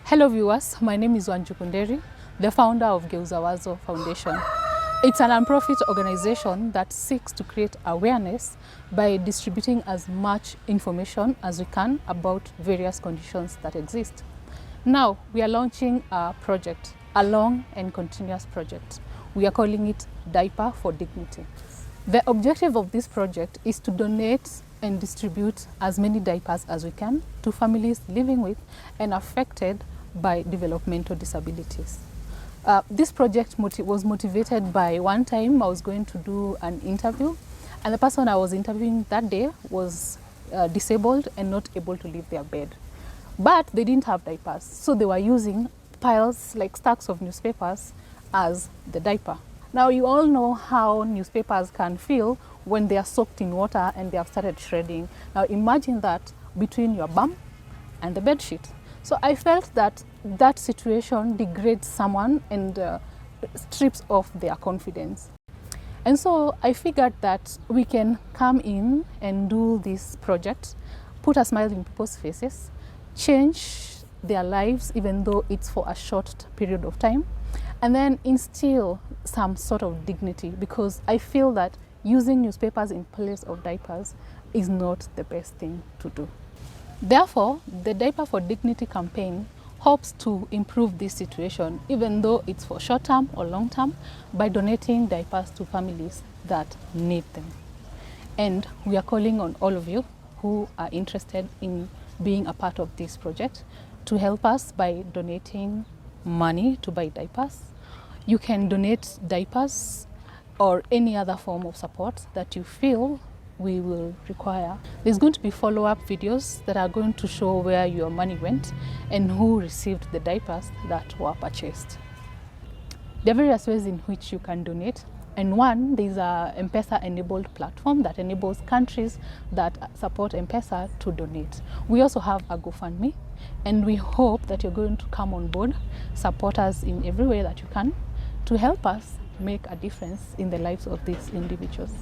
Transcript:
Hello viewers, my name is Wanjuku Nderi, the founder of Geuza Wazo Foundation. It's a non-profit organization that seeks to create awareness by distributing as much information as we can about various conditions that exist. Now, we are launching a project, a long and continuous project. We are calling it Diaper for Dignity. The objective of this project is to donate and distribute as many diapers as we can to families living with and affected by developmental disabilities. This project was motivated by one time I was going to do an interview, and the person I was interviewing that day was disabled and not able to leave their bed. But they didn't have diapers, so they were using piles, like stacks of newspapers, as the diaper. Now, you all know how newspapers can feel when they are soaked in water and they have started shredding. Now, imagine that between your bum and the bed sheet. So I felt that that situation degrades someone and strips off their confidence. And so I figured that we can come in and do this project, put a smile in people's faces, change their lives even though it's for a short period of time, and then instill some sort of dignity, because I feel that using newspapers in place of diapers is not the best thing to do. Therefore, the Diaper for Dignity campaign hopes to improve this situation, even though it's for short term or long term, by donating diapers to families that need them. And we are calling on all of you who are interested in being a part of this project to help us by donating money to buy diapers. You can donate diapers or any other form of support that you feel we will require. There's going to be follow-up videos that are going to show where your money went and who received the diapers that were purchased. There are various ways in which you can donate. And one, there's a M-Pesa-enabled platform that enables countries that support M-Pesa to donate. We also have a GoFundMe, and we hope that you're going to come on board, support us in every way that you can, to help us make a difference in the lives of these individuals.